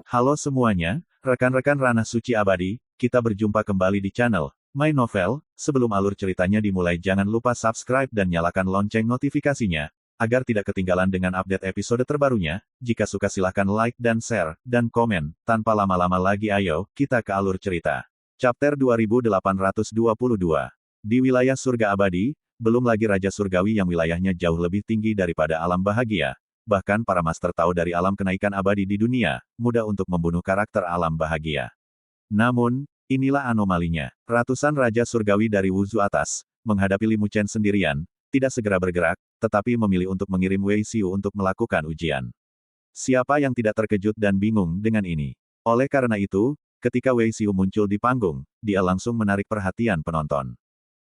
Halo semuanya, rekan-rekan Ranah Suci Abadi, kita berjumpa kembali di channel My Novel. Sebelum alur ceritanya dimulai, jangan lupa subscribe dan nyalakan lonceng notifikasinya, agar tidak ketinggalan dengan update episode terbarunya. Jika suka silahkan like dan share, dan komen. Tanpa lama-lama lagi ayo, kita ke alur cerita. Chapter 2822. Di wilayah surga abadi, belum lagi Raja Surgawi yang wilayahnya jauh lebih tinggi daripada alam bahagia. Bahkan para master tahu dari alam kenaikan abadi di dunia, mudah untuk membunuh karakter alam bahagia. Namun, inilah anomalinya. Ratusan Raja Surgawi dari Wuzu atas, menghadapi Li Muchen sendirian, tidak segera bergerak, tetapi memilih untuk mengirim Wei Xiu untuk melakukan ujian. Siapa yang tidak terkejut dan bingung dengan ini? Oleh karena itu, ketika Wei Xiu muncul di panggung, dia langsung menarik perhatian penonton.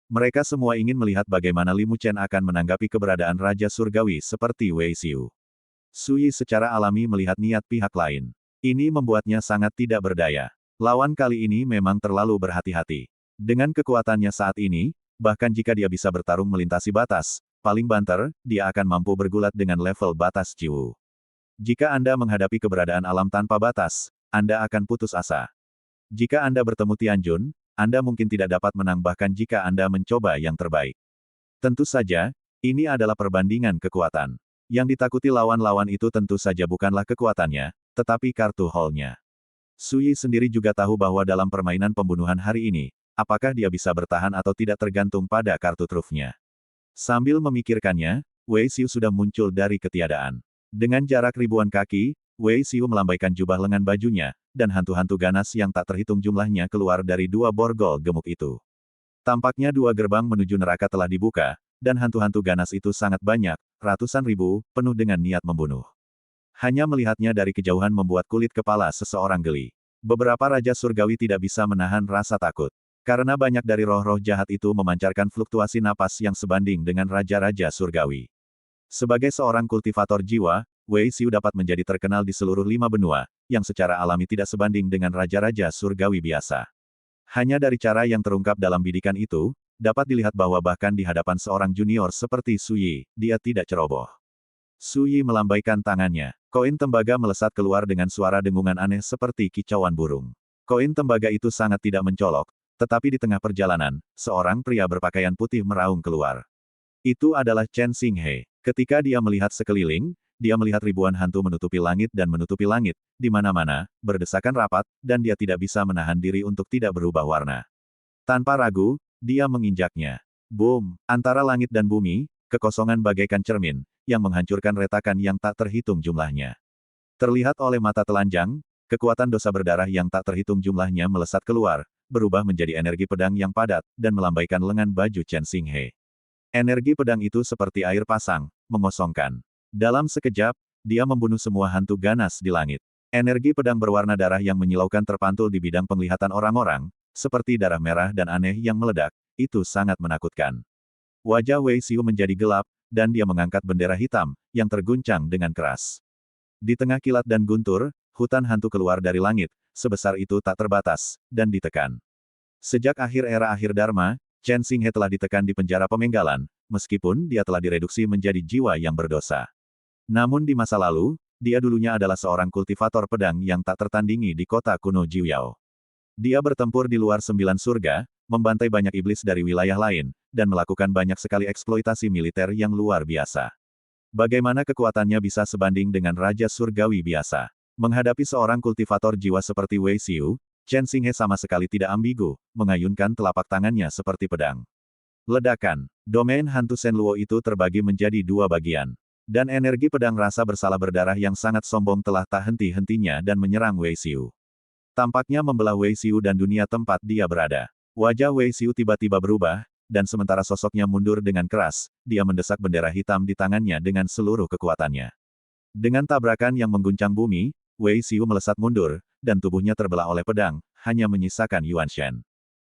Mereka semua ingin melihat bagaimana Li Muchen akan menanggapi keberadaan Raja Surgawi seperti Wei Xiu. Sui secara alami melihat niat pihak lain. Ini membuatnya sangat tidak berdaya. Lawan kali ini memang terlalu berhati-hati. Dengan kekuatannya saat ini, bahkan jika dia bisa bertarung melintasi batas, paling banter, dia akan mampu bergulat dengan level batas Jiwu. Jika Anda menghadapi keberadaan alam tanpa batas, Anda akan putus asa. Jika Anda bertemu Tianjun, Anda mungkin tidak dapat menang bahkan jika Anda mencoba yang terbaik. Tentu saja, ini adalah perbandingan kekuatan. Yang ditakuti lawan-lawan itu tentu saja bukanlah kekuatannya, tetapi kartu haul-nya. Sui sendiri juga tahu bahwa dalam permainan pembunuhan hari ini, apakah dia bisa bertahan atau tidak tergantung pada kartu trufnya. Sambil memikirkannya, Wei Xiu sudah muncul dari ketiadaan. Dengan jarak ribuan kaki, Wei Xiu melambaikan jubah lengan bajunya, dan hantu-hantu ganas yang tak terhitung jumlahnya keluar dari dua borgol gemuk itu. Tampaknya dua gerbang menuju neraka telah dibuka, dan hantu-hantu ganas itu sangat banyak, ratusan ribu, penuh dengan niat membunuh. Hanya melihatnya dari kejauhan membuat kulit kepala seseorang geli. Beberapa Raja Surgawi tidak bisa menahan rasa takut. Karena banyak dari roh-roh jahat itu memancarkan fluktuasi napas yang sebanding dengan Raja-Raja Surgawi. Sebagai seorang kultivator jiwa, Wei Xiu dapat menjadi terkenal di seluruh 5 benua, yang secara alami tidak sebanding dengan Raja-Raja Surgawi biasa. Hanya dari cara yang terungkap dalam bidikan itu, dapat dilihat bahwa bahkan di hadapan seorang junior seperti Suyi, dia tidak ceroboh. Suyi melambaikan tangannya. Koin tembaga melesat keluar dengan suara dengungan aneh seperti kicauan burung. Koin tembaga itu sangat tidak mencolok, tetapi di tengah perjalanan, seorang pria berpakaian putih meraung keluar. Itu adalah Chen Xinghe. Ketika dia melihat sekeliling, dia melihat ribuan hantu menutupi langit dan menutupi langit, di mana-mana, berdesakan rapat, dan dia tidak bisa menahan diri untuk tidak berubah warna. Tanpa ragu, dia menginjaknya. Boom! Antara langit dan bumi, kekosongan bagaikan cermin, yang menghancurkan retakan yang tak terhitung jumlahnya. Terlihat oleh mata telanjang, kekuatan dosa berdarah yang tak terhitung jumlahnya melesat keluar, berubah menjadi energi pedang yang padat, dan melambaikan lengan baju Chen Xinghe. Energi pedang itu seperti air pasang, mengosongkan. Dalam sekejap, dia membunuh semua hantu ganas di langit. Energi pedang berwarna darah yang menyilaukan terpantul di bidang penglihatan orang-orang, seperti darah merah dan aneh yang meledak, itu sangat menakutkan. Wajah Wei Xiu menjadi gelap, dan dia mengangkat bendera hitam, yang terguncang dengan keras. Di tengah kilat dan guntur, hutan hantu keluar dari langit, sebesar itu tak terbatas, dan ditekan. Sejak akhir era akhir Dharma, Chen Xinghe telah ditekan di penjara pemenggalan, meskipun dia telah direduksi menjadi jiwa yang berdosa. Namun di masa lalu, dia dulunya adalah seorang kultivator pedang yang tak tertandingi di kota kuno Jiuyao. Dia bertempur di luar 9 surga, membantai banyak iblis dari wilayah lain, dan melakukan banyak sekali eksploitasi militer yang luar biasa. Bagaimana kekuatannya bisa sebanding dengan Raja Surgawi biasa? Menghadapi seorang kultivator jiwa seperti Wei Xiu, Chen Xinghe sama sekali tidak ambigu, mengayunkan telapak tangannya seperti pedang. Ledakan. Domain hantu Shenluo itu terbagi menjadi 2 bagian. Dan energi pedang rasa bersalah berdarah yang sangat sombong telah tak henti-hentinya dan menyerang Wei Xiu. Tampaknya membelah Wei Xiu dan dunia tempat dia berada. Wajah Wei Xiu tiba-tiba berubah, dan sementara sosoknya mundur dengan keras, dia mendesak bendera hitam di tangannya dengan seluruh kekuatannya. Dengan tabrakan yang mengguncang bumi, Wei Xiu melesat mundur, dan tubuhnya terbelah oleh pedang, hanya menyisakan Yuan Shen.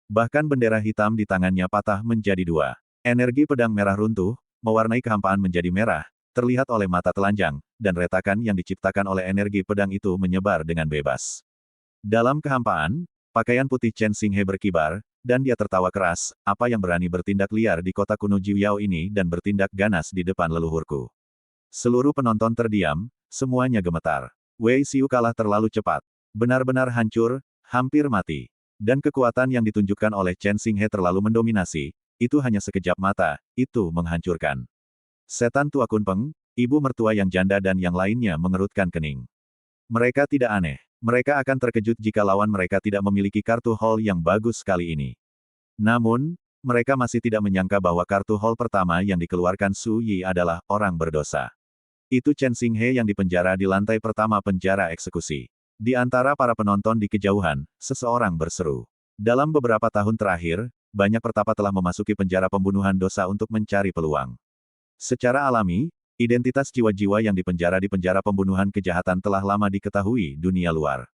Bahkan bendera hitam di tangannya patah menjadi 2. Energi pedang merah runtuh, mewarnai kehampaan menjadi merah, terlihat oleh mata telanjang, dan retakan yang diciptakan oleh energi pedang itu menyebar dengan bebas. Dalam kehampaan, pakaian putih Chen Xinghe berkibar, dan dia tertawa keras, apa yang berani bertindak liar di kota kuno Jiuyao ini dan bertindak ganas di depan leluhurku. Seluruh penonton terdiam, semuanya gemetar. Wei Xiu kalah terlalu cepat. Benar-benar hancur, hampir mati. Dan kekuatan yang ditunjukkan oleh Chen Xinghe terlalu mendominasi, itu hanya sekejap mata, itu menghancurkan. Setan tua Kunpeng, ibu mertua yang janda dan yang lainnya mengerutkan kening. Mereka tidak aneh. Mereka akan terkejut jika lawan mereka tidak memiliki kartu hall yang bagus kali ini. Namun, mereka masih tidak menyangka bahwa kartu hall pertama yang dikeluarkan Su Yi adalah orang berdosa. Itu Chen Xinghe yang dipenjara di lantai pertama penjara eksekusi. Di antara para penonton di kejauhan, seseorang berseru. Dalam beberapa tahun terakhir, banyak pertapa telah memasuki penjara pembunuhan dosa untuk mencari peluang. Secara alami, identitas jiwa-jiwa yang dipenjara di penjara pembunuhan kejahatan telah lama diketahui dunia luar.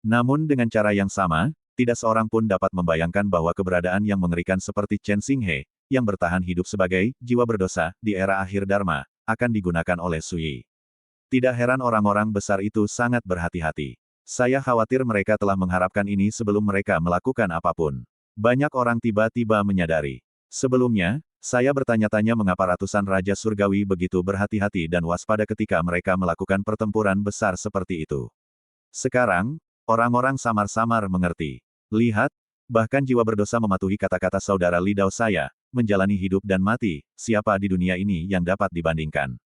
Namun dengan cara yang sama, tidak seorang pun dapat membayangkan bahwa keberadaan yang mengerikan seperti Chen Xinghe, yang bertahan hidup sebagai jiwa berdosa di era akhir Dharma, akan digunakan oleh Su Yi. Tidak heran orang-orang besar itu sangat berhati-hati. Saya khawatir mereka telah mengharapkan ini sebelum mereka melakukan apapun. Banyak orang tiba-tiba menyadari. Sebelumnya, saya bertanya-tanya mengapa ratusan Raja Surgawi begitu berhati-hati dan waspada ketika mereka melakukan pertempuran besar seperti itu. Sekarang, orang-orang samar-samar mengerti. Lihat, bahkan jiwa berdosa mematuhi kata-kata saudara Lidao saya, menjalani hidup dan mati, siapa di dunia ini yang dapat dibandingkan.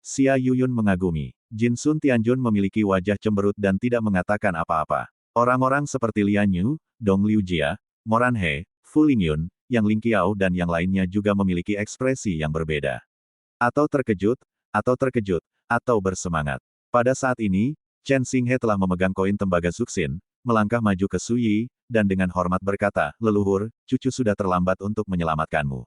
Xia Yuyun mengagumi. Jin Sun Tianjun memiliki wajah cemberut dan tidak mengatakan apa-apa. Orang-orang seperti Lian Yu, Dong Liu Jia, Moran He, Fu Lingyun, Yang Ling Qiao dan yang lainnya juga memiliki ekspresi yang berbeda. Atau terkejut, atau bersemangat. Pada saat ini, Chen Xinghe telah memegang koin tembaga Zuxin, melangkah maju ke Su Yi, dan dengan hormat berkata, "Leluhur, cucu sudah terlambat untuk menyelamatkanmu."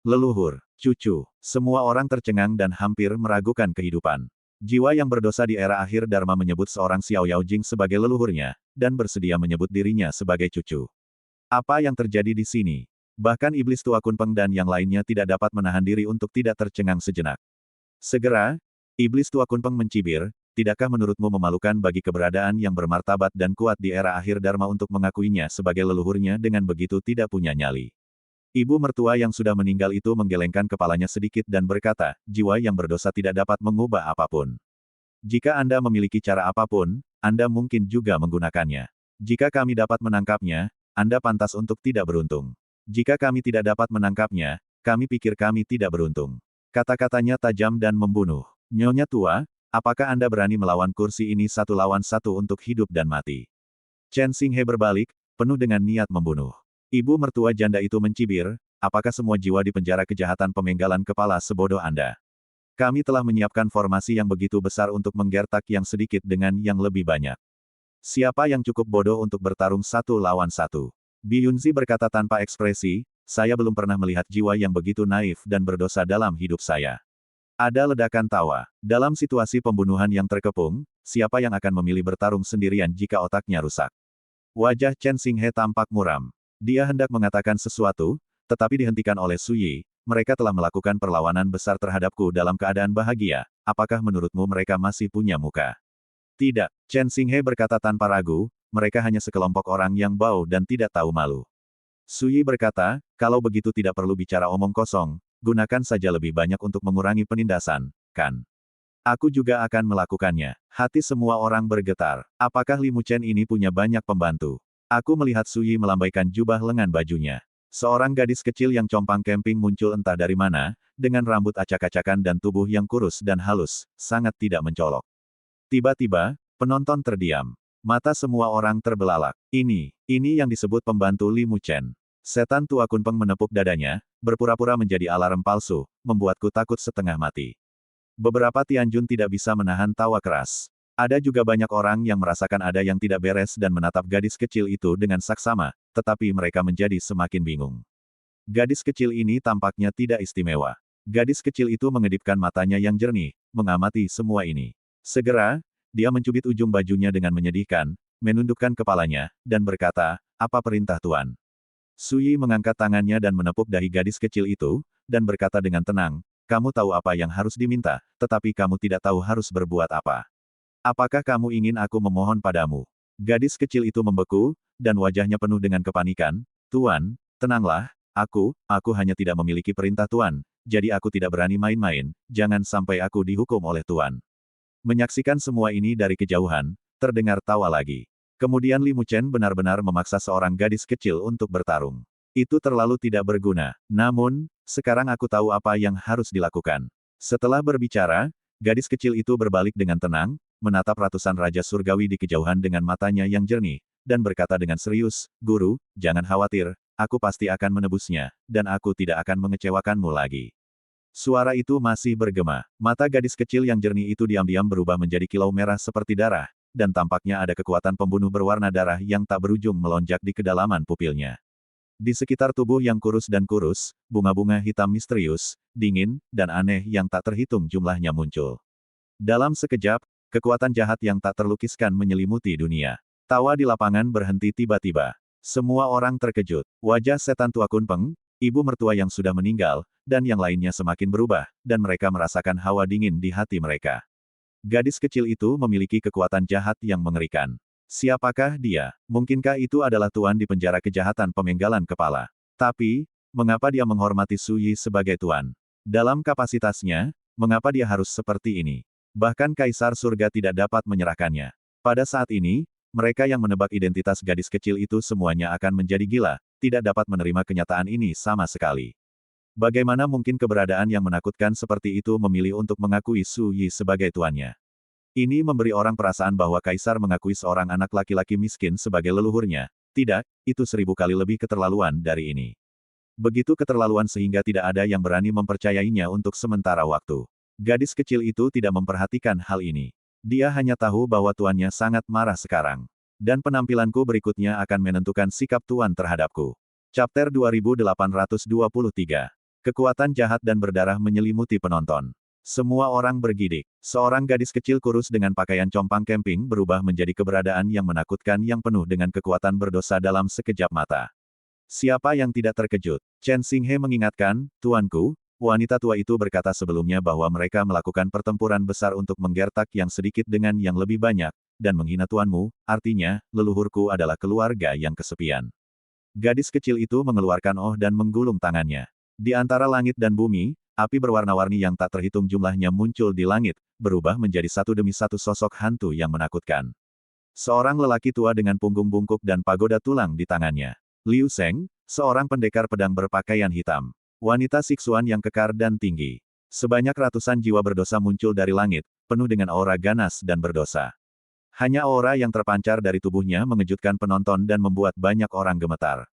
Leluhur, cucu, semua orang tercengang dan hampir meragukan kehidupan. Jiwa yang berdosa di era akhir Dharma menyebut seorang Xiao Yaojing sebagai leluhurnya, dan bersedia menyebut dirinya sebagai cucu. Apa yang terjadi di sini? Bahkan iblis tua Kunpeng dan yang lainnya tidak dapat menahan diri untuk tidak tercengang sejenak. Segera, iblis tua Kunpeng mencibir, tidakkah menurutmu memalukan bagi keberadaan yang bermartabat dan kuat di era akhir Dharma untuk mengakuinya sebagai leluhurnya dengan begitu tidak punya nyali? Ibu mertua yang sudah meninggal itu menggelengkan kepalanya sedikit dan berkata, jiwa yang berdosa tidak dapat mengubah apapun. Jika Anda memiliki cara apapun, Anda mungkin juga menggunakannya. Jika kami dapat menangkapnya, Anda pantas untuk tidak beruntung. Jika kami tidak dapat menangkapnya, kami pikir kami tidak beruntung. Kata-katanya tajam dan membunuh. Nyonya tua, apakah Anda berani melawan kursi ini satu lawan satu untuk hidup dan mati? Chen Xinghe berbalik, penuh dengan niat membunuh. Ibu mertua janda itu mencibir, apakah semua jiwa di penjara kejahatan pemenggalan kepala sebodoh Anda? Kami telah menyiapkan formasi yang begitu besar untuk menggertak yang sedikit dengan yang lebih banyak. Siapa yang cukup bodoh untuk bertarung satu lawan satu? Bi Yunzi berkata tanpa ekspresi, saya belum pernah melihat jiwa yang begitu naif dan berdosa dalam hidup saya. Ada ledakan tawa. Dalam situasi pembunuhan yang terkepung, siapa yang akan memilih bertarung sendirian jika otaknya rusak? Wajah Chen Xinghe tampak muram. Dia hendak mengatakan sesuatu, tetapi dihentikan oleh Su Yi. Mereka telah melakukan perlawanan besar terhadapku dalam keadaan bahagia. Apakah menurutmu mereka masih punya muka? Tidak, Chen Xinghe berkata tanpa ragu, mereka hanya sekelompok orang yang bau dan tidak tahu malu. Su Yi berkata, kalau begitu tidak perlu bicara omong kosong, gunakan saja lebih banyak untuk mengurangi penindasan, kan? Aku juga akan melakukannya. Hati semua orang bergetar. Apakah Li Muchen ini punya banyak pembantu? Aku melihat Su Yi melambaikan jubah lengan bajunya. Seorang gadis kecil yang compang camping muncul entah dari mana, dengan rambut acak-acakan dan tubuh yang kurus dan halus, sangat tidak mencolok. Tiba-tiba, penonton terdiam. Mata semua orang terbelalak. Ini yang disebut pembantu Li Muchen. Setan tua Kunpeng menepuk dadanya, berpura-pura menjadi alarm palsu, membuatku takut setengah mati. Beberapa Tianjun tidak bisa menahan tawa keras. Ada juga banyak orang yang merasakan ada yang tidak beres dan menatap gadis kecil itu dengan saksama, tetapi mereka menjadi semakin bingung. Gadis kecil ini tampaknya tidak istimewa. Gadis kecil itu mengedipkan matanya yang jernih, mengamati semua ini. Segera, dia mencubit ujung bajunya dengan menyedihkan, menundukkan kepalanya, dan berkata, apa perintah Tuan? Su Yi mengangkat tangannya dan menepuk dahi gadis kecil itu, dan berkata dengan tenang, kamu tahu apa yang harus diminta, tetapi kamu tidak tahu harus berbuat apa. Apakah kamu ingin aku memohon padamu? Gadis kecil itu membeku, dan wajahnya penuh dengan kepanikan. Tuan, tenanglah, aku hanya tidak memiliki perintah Tuan, jadi aku tidak berani main-main, jangan sampai aku dihukum oleh Tuan. Menyaksikan semua ini dari kejauhan, terdengar tawa lagi. Kemudian Li Muchen benar-benar memaksa seorang gadis kecil untuk bertarung. Itu terlalu tidak berguna. Namun, sekarang aku tahu apa yang harus dilakukan. Setelah berbicara, gadis kecil itu berbalik dengan tenang, menatap ratusan raja surgawi di kejauhan dengan matanya yang jernih, dan berkata dengan serius, "Guru, jangan khawatir, aku pasti akan menebusnya, dan aku tidak akan mengecewakanmu lagi." Suara itu masih bergema. Mata gadis kecil yang jernih itu diam-diam berubah menjadi kilau merah seperti darah, dan tampaknya ada kekuatan pembunuh berwarna darah yang tak berujung melonjak di kedalaman pupilnya. Di sekitar tubuh yang kurus dan kurus, bunga-bunga hitam misterius, dingin, dan aneh yang tak terhitung jumlahnya muncul. Dalam sekejap, kekuatan jahat yang tak terlukiskan menyelimuti dunia. Tawa di lapangan berhenti tiba-tiba. Semua orang terkejut. Wajah setan tua Kunpeng, ibu mertua yang sudah meninggal, dan yang lainnya semakin berubah, dan mereka merasakan hawa dingin di hati mereka. Gadis kecil itu memiliki kekuatan jahat yang mengerikan. Siapakah dia? Mungkinkah itu adalah tuan di penjara kejahatan pemenggalan kepala? Tapi, mengapa dia menghormati Su Yi sebagai tuan? Dalam kapasitasnya, mengapa dia harus seperti ini? Bahkan Kaisar Surga tidak dapat menyerahkannya. Pada saat ini, mereka yang menebak identitas gadis kecil itu semuanya akan menjadi gila, tidak dapat menerima kenyataan ini sama sekali. Bagaimana mungkin keberadaan yang menakutkan seperti itu memilih untuk mengakui Su Yi sebagai tuannya? Ini memberi orang perasaan bahwa Kaisar mengakui seorang anak laki-laki miskin sebagai leluhurnya. Tidak, itu 1000 kali lebih keterlaluan dari ini. Begitu keterlaluan sehingga tidak ada yang berani mempercayainya untuk sementara waktu. Gadis kecil itu tidak memperhatikan hal ini. Dia hanya tahu bahwa tuannya sangat marah sekarang. Dan penampilanku berikutnya akan menentukan sikap tuan terhadapku. Chapter 2823. Kekuatan jahat dan berdarah menyelimuti penonton. Semua orang bergidik. Seorang gadis kecil kurus dengan pakaian compang camping berubah menjadi keberadaan yang menakutkan yang penuh dengan kekuatan berdosa dalam sekejap mata. Siapa yang tidak terkejut? Chen Xinghe mengingatkan, "Tuanku, wanita tua itu berkata sebelumnya bahwa mereka melakukan pertempuran besar untuk menggertak yang sedikit dengan yang lebih banyak, dan menghina tuanmu, artinya, leluhurku adalah keluarga yang kesepian." Gadis kecil itu mengeluarkan dan menggulung tangannya. Di antara langit dan bumi, api berwarna-warni yang tak terhitung jumlahnya muncul di langit, berubah menjadi satu demi satu sosok hantu yang menakutkan. Seorang lelaki tua dengan punggung bungkuk dan pagoda tulang di tangannya. Liu Sheng, seorang pendekar pedang berpakaian hitam. Wanita siksuan yang kekar dan tinggi. Sebanyak ratusan jiwa berdosa muncul dari langit, penuh dengan aura ganas dan berdosa. Hanya aura yang terpancar dari tubuhnya mengejutkan penonton dan membuat banyak orang gemetar.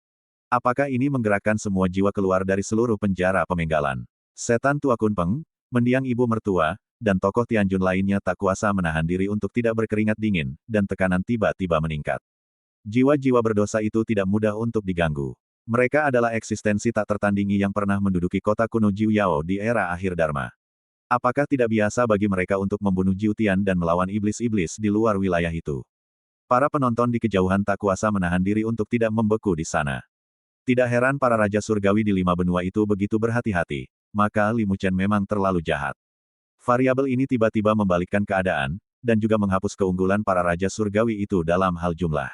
Apakah ini menggerakkan semua jiwa keluar dari seluruh penjara pemenggalan? Setan tua Kunpeng, mendiang ibu mertua, dan tokoh Tianjun lainnya tak kuasa menahan diri untuk tidak berkeringat dingin, dan tekanan tiba-tiba meningkat. Jiwa-jiwa berdosa itu tidak mudah untuk diganggu. Mereka adalah eksistensi tak tertandingi yang pernah menduduki kota kuno Jiu Yao di era akhir Dharma. Apakah tidak biasa bagi mereka untuk membunuh Jiu Tian dan melawan iblis-iblis di luar wilayah itu? Para penonton di kejauhan tak kuasa menahan diri untuk tidak membeku di sana. Tidak heran para raja surgawi di 5 benua itu begitu berhati-hati. Maka Li Muchen memang terlalu jahat. Variabel ini tiba-tiba membalikkan keadaan, dan juga menghapus keunggulan para raja surgawi itu dalam hal jumlah.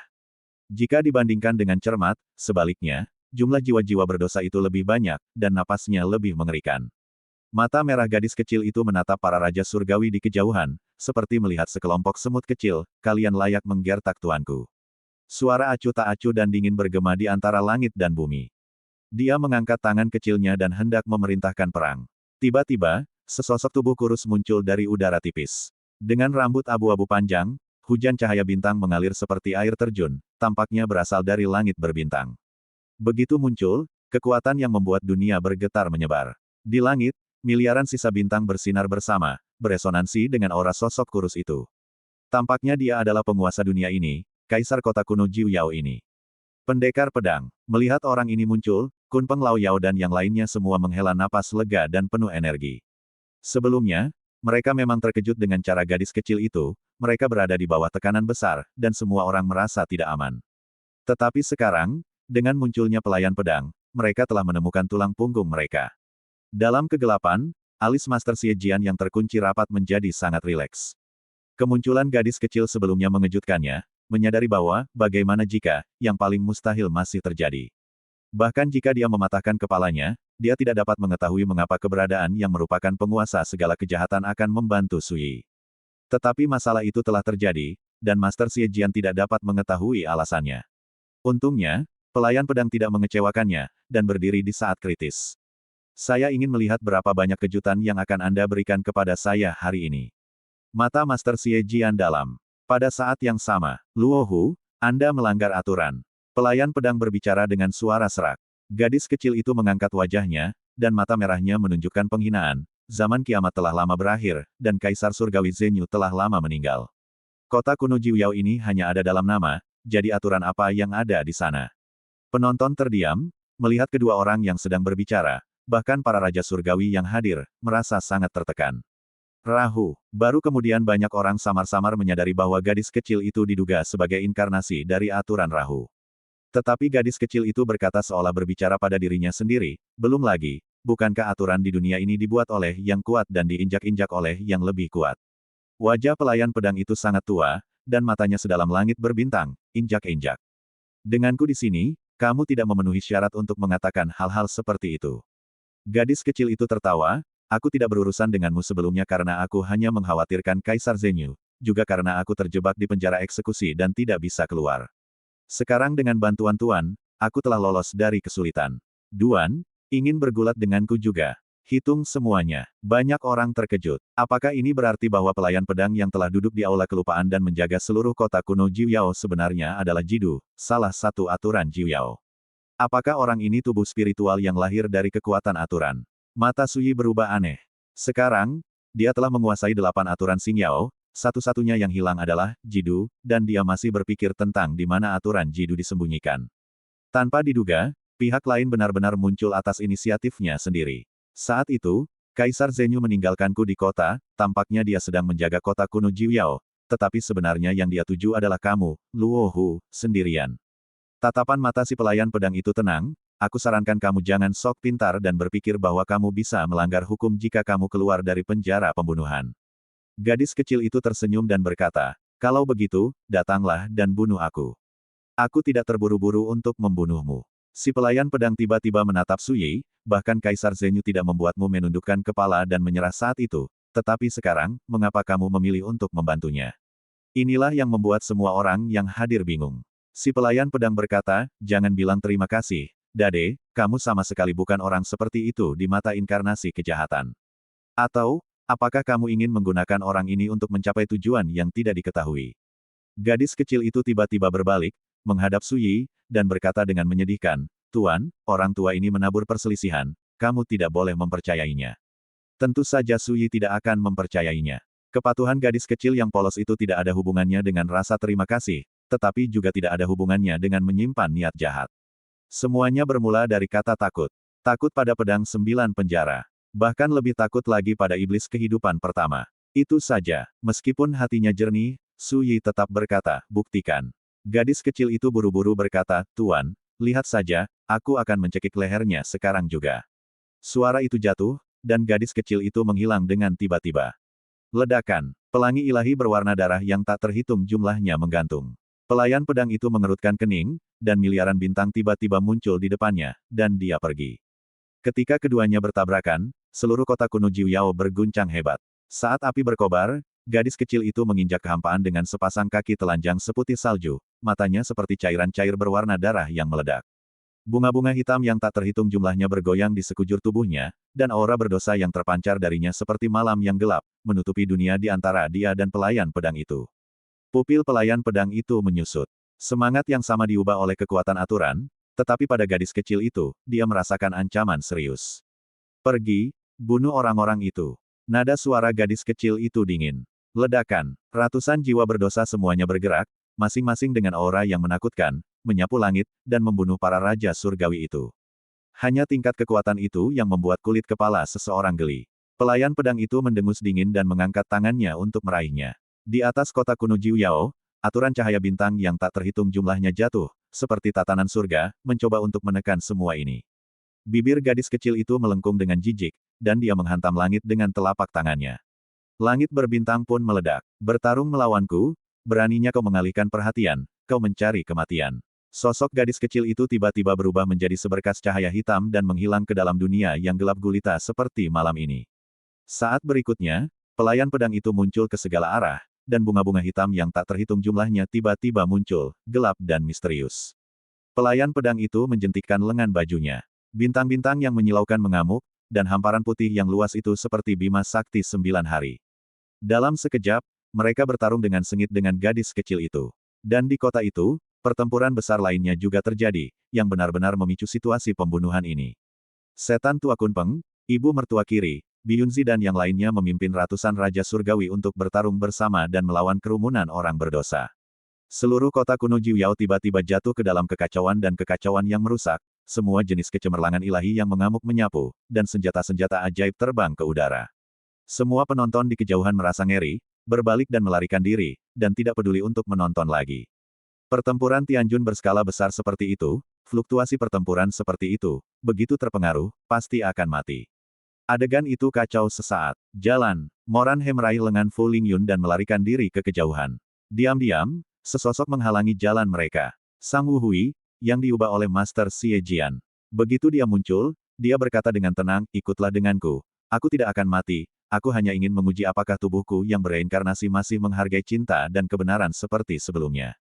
Jika dibandingkan dengan cermat, sebaliknya, jumlah jiwa-jiwa berdosa itu lebih banyak, dan napasnya lebih mengerikan. Mata merah gadis kecil itu menatap para raja surgawi di kejauhan, seperti melihat sekelompok semut kecil, "Kalian layak menggertak tuanku." Suara acuh tak acuh dan dingin bergema di antara langit dan bumi. Dia mengangkat tangan kecilnya dan hendak memerintahkan perang. Tiba-tiba, sesosok tubuh kurus muncul dari udara tipis. Dengan rambut abu-abu panjang, hujan cahaya bintang mengalir seperti air terjun, tampaknya berasal dari langit berbintang. Begitu muncul, kekuatan yang membuat dunia bergetar menyebar. Di langit, miliaran sisa bintang bersinar bersama, beresonansi dengan aura sosok kurus itu. Tampaknya dia adalah penguasa dunia ini, Kaisar kota kuno Jiu Yao ini. Pendekar pedang. Melihat orang ini muncul, Kunpeng Lao Yao dan yang lainnya semua menghela napas lega dan penuh energi. Sebelumnya, mereka memang terkejut dengan cara gadis kecil itu, mereka berada di bawah tekanan besar, dan semua orang merasa tidak aman. Tetapi sekarang, dengan munculnya pelayan pedang, mereka telah menemukan tulang punggung mereka. Dalam kegelapan, alis Master Xie Jian yang terkunci rapat menjadi sangat rileks. Kemunculan gadis kecil sebelumnya mengejutkannya, menyadari bahwa, bagaimana jika, yang paling mustahil masih terjadi. Bahkan jika dia mematahkan kepalanya, dia tidak dapat mengetahui mengapa keberadaan yang merupakan penguasa segala kejahatan akan membantu Su Yi. Tetapi masalah itu telah terjadi, dan Master Xie Jian tidak dapat mengetahui alasannya. Untungnya, pelayan pedang tidak mengecewakannya, dan berdiri di saat kritis. Saya ingin melihat berapa banyak kejutan yang akan Anda berikan kepada saya hari ini. Mata Master Xie Jian dalam. Pada saat yang sama, Luo Hu, Anda melanggar aturan. Pelayan pedang berbicara dengan suara serak. Gadis kecil itu mengangkat wajahnya, dan mata merahnya menunjukkan penghinaan. Zaman kiamat telah lama berakhir, dan Kaisar Surgawi Zhenyu telah lama meninggal. Kota kuno Jiuyao ini hanya ada dalam nama, jadi aturan apa yang ada di sana? Penonton terdiam, melihat kedua orang yang sedang berbicara, bahkan para Raja Surgawi yang hadir, merasa sangat tertekan. Rahu, baru kemudian banyak orang samar-samar menyadari bahwa gadis kecil itu diduga sebagai inkarnasi dari aturan Rahu. Tetapi gadis kecil itu berkata seolah berbicara pada dirinya sendiri, belum lagi, bukankah aturan di dunia ini dibuat oleh yang kuat dan diinjak-injak oleh yang lebih kuat? Wajah pelayan pedang itu sangat tua, dan matanya sedalam langit berbintang, injak-injak. Denganku di sini, kamu tidak memenuhi syarat untuk mengatakan hal-hal seperti itu. Gadis kecil itu tertawa, aku tidak berurusan denganmu sebelumnya karena aku hanya mengkhawatirkan Kaisar Zhenyu, juga karena aku terjebak di penjara eksekusi dan tidak bisa keluar. Sekarang dengan bantuan Tuan, aku telah lolos dari kesulitan. Duan, ingin bergulat denganku juga. Hitung semuanya. Banyak orang terkejut. Apakah ini berarti bahwa pelayan pedang yang telah duduk di aula kelupaan dan menjaga seluruh kota kuno Jiuyao sebenarnya adalah Jidu, salah satu aturan Jiuyao? Apakah orang ini tubuh spiritual yang lahir dari kekuatan aturan? Mata Suyi berubah aneh. Sekarang, dia telah menguasai 8 aturan Xingyao, satu-satunya yang hilang adalah Jidu, dan dia masih berpikir tentang di mana aturan Jidu disembunyikan. Tanpa diduga, pihak lain benar-benar muncul atas inisiatifnya sendiri. Saat itu, Kaisar Zhenyu meninggalkanku di kota, tampaknya dia sedang menjaga kota kuno Jiuyao, tetapi sebenarnya yang dia tuju adalah kamu, Luo Hu, sendirian. Tatapan mata si pelayan pedang itu tenang, aku sarankan kamu jangan sok pintar dan berpikir bahwa kamu bisa melanggar hukum jika kamu keluar dari penjara pembunuhan. Gadis kecil itu tersenyum dan berkata, kalau begitu, datanglah dan bunuh aku. Aku tidak terburu-buru untuk membunuhmu. Si pelayan pedang tiba-tiba menatap Suyi, bahkan Kaisar Zhenyu tidak membuatmu menundukkan kepala dan menyerah saat itu, tetapi sekarang, mengapa kamu memilih untuk membantunya? Inilah yang membuat semua orang yang hadir bingung. Si pelayan pedang berkata, jangan bilang terima kasih, Dade, kamu sama sekali bukan orang seperti itu di mata inkarnasi kejahatan. Atau, apakah kamu ingin menggunakan orang ini untuk mencapai tujuan yang tidak diketahui? Gadis kecil itu tiba-tiba berbalik, menghadap Suyi, dan berkata dengan menyedihkan, Tuan, orang tua ini menabur perselisihan, kamu tidak boleh mempercayainya. Tentu saja Suyi tidak akan mempercayainya. Kepatuhan gadis kecil yang polos itu tidak ada hubungannya dengan rasa terima kasih, tetapi juga tidak ada hubungannya dengan menyimpan niat jahat. Semuanya bermula dari kata takut. Takut pada pedang 9 penjara. Bahkan lebih takut lagi pada iblis kehidupan pertama. Itu saja, meskipun hatinya jernih, Suyi tetap berkata, buktikan. Gadis kecil itu buru-buru berkata, Tuan, lihat saja, aku akan mencekik lehernya sekarang juga. Suara itu jatuh, dan gadis kecil itu menghilang dengan tiba-tiba. Ledakan, pelangi ilahi berwarna darah yang tak terhitung jumlahnya menggantung. Pelayan pedang itu mengerutkan kening, dan miliaran bintang tiba-tiba muncul di depannya, dan dia pergi. Ketika keduanya bertabrakan, seluruh kota kuno Jiuyao berguncang hebat. Saat api berkobar, gadis kecil itu menginjak kehampaan dengan sepasang kaki telanjang seputih salju, matanya seperti cairan cair berwarna darah yang meledak. Bunga-bunga hitam yang tak terhitung jumlahnya bergoyang di sekujur tubuhnya, dan aura berdosa yang terpancar darinya seperti malam yang gelap, menutupi dunia di antara dia dan pelayan pedang itu. Pupil pelayan pedang itu menyusut. Semangat yang sama diubah oleh kekuatan aturan, tetapi pada gadis kecil itu, dia merasakan ancaman serius. Pergi, bunuh orang-orang itu. Nada suara gadis kecil itu dingin. Ledakan, ratusan jiwa berdosa semuanya bergerak, masing-masing dengan aura yang menakutkan, menyapu langit, dan membunuh para raja surgawi itu. Hanya tingkat kekuatan itu yang membuat kulit kepala seseorang geli. Pelayan pedang itu mendengus dingin dan mengangkat tangannya untuk meraihnya. Di atas kota kuno Jiuyao, aturan cahaya bintang yang tak terhitung jumlahnya jatuh, seperti tatanan surga, mencoba untuk menekan semua ini. Bibir gadis kecil itu melengkung dengan jijik, dan dia menghantam langit dengan telapak tangannya. Langit berbintang pun meledak. Bertarung melawanku, beraninya kau mengalihkan perhatian, kau mencari kematian. Sosok gadis kecil itu tiba-tiba berubah menjadi seberkas cahaya hitam dan menghilang ke dalam dunia yang gelap gulita seperti malam ini. Saat berikutnya, pelayan pedang itu muncul ke segala arah, dan bunga-bunga hitam yang tak terhitung jumlahnya tiba-tiba muncul, gelap dan misterius. Pelayan pedang itu menjentikkan lengan bajunya. Bintang-bintang yang menyilaukan mengamuk, dan hamparan putih yang luas itu seperti Bima Sakti 9 hari. Dalam sekejap, mereka bertarung dengan sengit dengan gadis kecil itu. Dan di kota itu, pertempuran besar lainnya juga terjadi, yang benar-benar memicu situasi pembunuhan ini. Setan tua Kunpeng, ibu mertua Kiri, Biyunzi dan yang lainnya memimpin ratusan raja surgawi untuk bertarung bersama dan melawan kerumunan orang berdosa. Seluruh kota kuno Jiuyao tiba-tiba jatuh ke dalam kekacauan dan kekacauan yang merusak, semua jenis kecemerlangan ilahi yang mengamuk menyapu, dan senjata-senjata ajaib terbang ke udara. Semua penonton di kejauhan merasa ngeri, berbalik dan melarikan diri, dan tidak peduli untuk menonton lagi. Pertempuran Tianjun berskala besar seperti itu, fluktuasi pertempuran seperti itu, begitu terpengaruh, pasti akan mati. Adegan itu kacau sesaat. Jalan, Moran He meraih lengan Fu Lingyun dan melarikan diri ke kejauhan. Diam-diam, sesosok menghalangi jalan mereka. Sang Wu Hui, yang diubah oleh Master Xie Jian. Begitu dia muncul, dia berkata dengan tenang, ikutlah denganku. Aku tidak akan mati. Aku hanya ingin menguji apakah tubuhku yang bereinkarnasi masih menghargai cinta dan kebenaran seperti sebelumnya.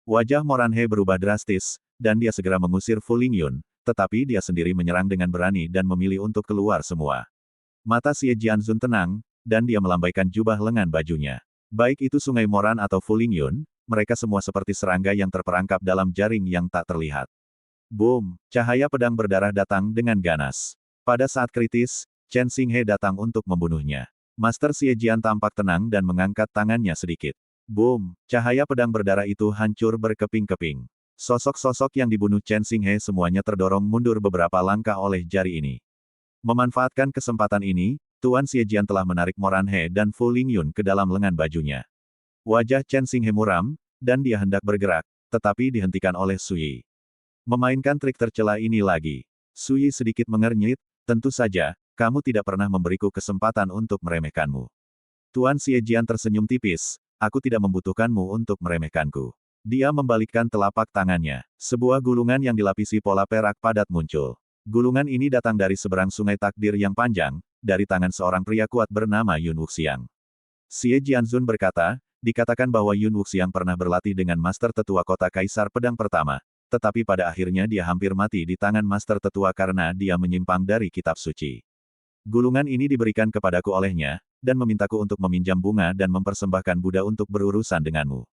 Wajah Moran He berubah drastis, dan dia segera mengusir Fu Lingyun, tetapi dia sendiri menyerang dengan berani dan memilih untuk keluar semua. Mata Xie Jianzun tenang, dan dia melambaikan jubah lengan bajunya. Baik itu Sungai Moran atau Fu Lingyun, mereka semua seperti serangga yang terperangkap dalam jaring yang tak terlihat. Boom! Cahaya pedang berdarah datang dengan ganas. Pada saat kritis, Chen Xinghe datang untuk membunuhnya. Master Xie Jian tampak tenang dan mengangkat tangannya sedikit. Boom! Cahaya pedang berdarah itu hancur berkeping-keping. Sosok-sosok yang dibunuh Chen Xinghe semuanya terdorong mundur beberapa langkah oleh jari ini. Memanfaatkan kesempatan ini, Tuan Xie Jian telah menarik Moran He dan Fu Lingyun ke dalam lengan bajunya. Wajah Chen Xinghe muram, dan dia hendak bergerak, tetapi dihentikan oleh Sui. Memainkan trik tercela ini lagi. Sui sedikit mengernyit, tentu saja, kamu tidak pernah memberiku kesempatan untuk meremehkanmu. Tuan Xie Jian tersenyum tipis, aku tidak membutuhkanmu untuk meremehkanku. Dia membalikkan telapak tangannya. Sebuah gulungan yang dilapisi pola perak padat muncul. Gulungan ini datang dari seberang sungai takdir yang panjang, dari tangan seorang pria kuat bernama Yun Wuxiang. Xie Jianzun berkata, dikatakan bahwa Yun Wuxiang pernah berlatih dengan Master Tetua Kota Kaisar Pedang Pertama, tetapi pada akhirnya dia hampir mati di tangan Master Tetua karena dia menyimpang dari kitab suci. Gulungan ini diberikan kepadaku olehnya, dan memintaku untuk meminjam bunga dan mempersembahkan Buddha untuk berurusan denganmu.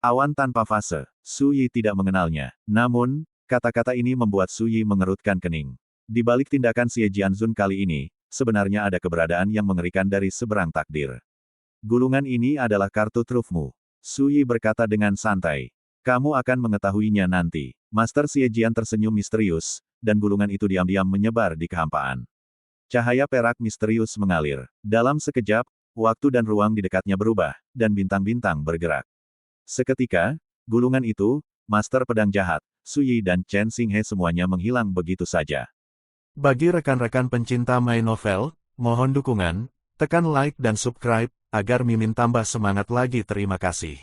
Awan tanpa fase. Sui tidak mengenalnya. Namun, kata-kata ini membuat Sui mengerutkan kening. Di balik tindakan Xie Jianzun kali ini, sebenarnya ada keberadaan yang mengerikan dari seberang takdir. Gulungan ini adalah kartu trufmu. Sui berkata dengan santai. Kamu akan mengetahuinya nanti. Master Xie Jian tersenyum misterius, dan gulungan itu diam-diam menyebar di kehampaan. Cahaya perak misterius mengalir. Dalam sekejap, waktu dan ruang di dekatnya berubah, dan bintang-bintang bergerak. Seketika, gulungan itu, Master Pedang Jahat, Sui dan Chen Xinghe semuanya menghilang begitu saja. Bagi rekan-rekan pencinta My Novel, mohon dukungan, tekan like dan subscribe, agar Mimin tambah semangat lagi. Terima kasih.